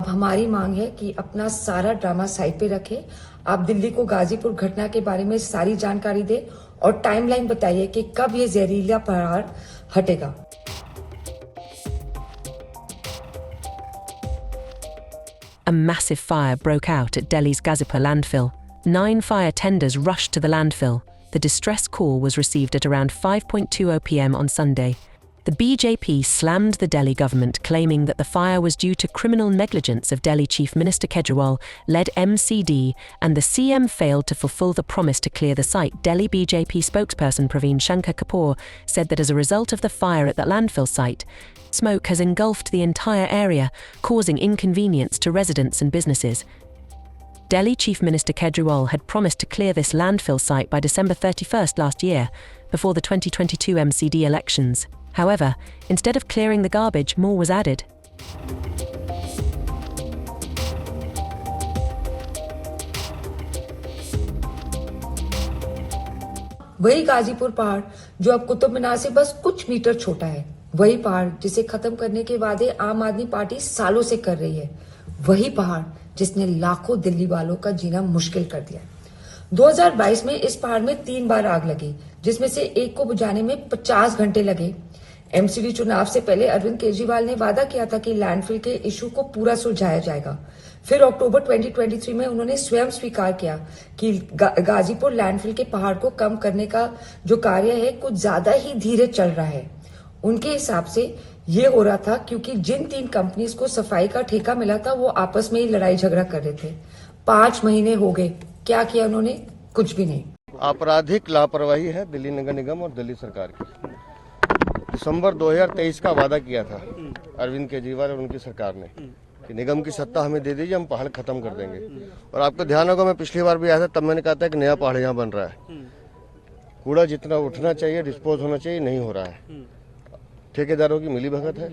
हमारी मांग है कि अपना सारा ड्रामा साइड पे रखें। आप दिल्ली को गाजीपुर घटना के बारे में सारी जानकारी दें और टाइमलाइन बताइए कि कब ये जहरीला प्रहार हटेगा। A massive fire broke out at Delhi's Gazipur landfill. 9 fire tenders rushed to the landfill. The distress call was received at around 5:20 p.m. on Sunday. The BJP slammed the Delhi government, claiming that the fire was due to criminal negligence of Delhi Chief Minister Kejriwal-led MCD, and the CM failed to fulfill the promise to clear the site. Delhi BJP spokesperson Praveen Shankar Kapoor said that as a result of the fire at the landfill site, smoke has engulfed the entire area, causing inconvenience to residents and businesses. Delhi Chief Minister Kejriwal had promised to clear this landfill site by December 31st last year, before the 2022 MCD elections. However, instead of clearing the garbage, more was added. वही गाजीपुर पहाड़ जो अब कुतुब मीनार से बस कुछ metre छोटा है, वही पहाड़ जिसे खत्म करने के वादे आम आदमी पार्टी सालों से कर रही है, वही पहाड़ जिसने लाखों दिल्ली वालों का जीना मुश्किल कर दिया। 2022 में इस पहाड़ में 3 बार आग लगी, जिसमें से एक को बुझाने में 50 घंटे लगे। एमसीडी चुनाव से पहले अरविंद केजरीवाल ने वादा किया था कि लैंडफिल के इशू को पूरा सुलझाया जाएगा। फिर अक्टूबर 2023 में उन्होंने स्वयं स्वीकार किया कि गाजीपुर लैंडफिल के पहाड़ को कम करने का जो कार्य है कुछ ज्यादा ही धीरे चल रहा है। उनके हिसाब से ये हो रहा था क्योंकि जिन 3 कंपनीज को सफाई का ठेका मिला था वो आपस में ही लड़ाई झगड़ा कर रहे थे। 5 महीने हो गए, क्या किया उन्होंने? कुछ भी नहीं। आपराधिक लापरवाही है दिल्ली नगर निगम और दिल्ली सरकार की। दिसंबर 2023 का वादा किया था अरविंद केजरीवाल और उनकी सरकार ने कि निगम की सत्ता हमें दे दीजिए, हम पहाड़ खत्म कर देंगे। और आपको ध्यान होगा, मैं पिछली बार भी आया था, तब मैंने कहा था कि नया पहाड़ यहाँ बन रहा है। कूड़ा जितना उठना चाहिए, डिस्पोज होना चाहिए, नहीं हो रहा है। ठेकेदारों की मिलीभगत है,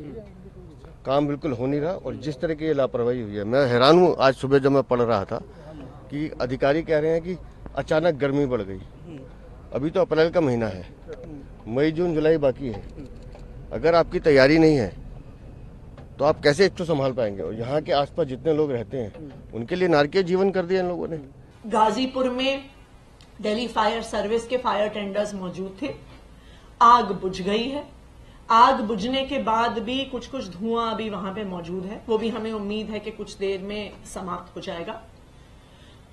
काम बिल्कुल हो नहीं रहा। और जिस तरह की ये लापरवाही हुई है, मैं हैरान हूँ। आज सुबह जब मैं पढ़ रहा था कि अधिकारी कह रहे हैं कि अचानक गर्मी बढ़ गई। अभी तो अप्रैल का महीना है, मई जून जुलाई बाकी है। अगर आपकी तैयारी नहीं है तो आप कैसे इसको संभाल पाएंगे? और यहाँ के आसपास जितने लोग रहते हैं उनके लिए नारकीय जीवन कर दिया इन लोगों ने। गाजीपुर में दिल्ली फायर सर्विस के फायर टेंडर्स मौजूद थे। आग बुझ गई है। आग बुझने के बाद भी कुछ धुआं अभी वहां पे मौजूद है, वो भी हमें उम्मीद है कि कुछ देर में समाप्त हो जाएगा।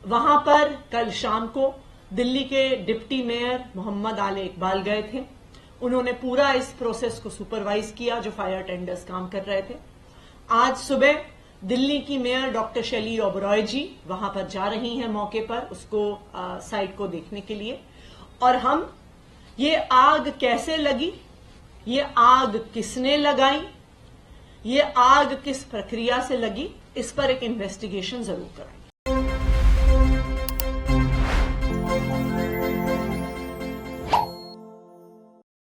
वहां पर कल शाम को दिल्ली के डिप्टी मेयर मोहम्मद आले इकबाल गए थे। उन्होंने पूरा इस प्रोसेस को सुपरवाइज किया जो फायर टेंडर्स काम कर रहे थे। आज सुबह दिल्ली की मेयर डॉक्टर शैली ओबरॉय जी वहां पर जा रही हैं मौके पर, उसको साइट को देखने के लिए। और हम ये आग कैसे लगी, ये आग किसने लगाई, ये आग किस प्रक्रिया से लगी, इस पर एक इन्वेस्टिगेशन जरूर करें।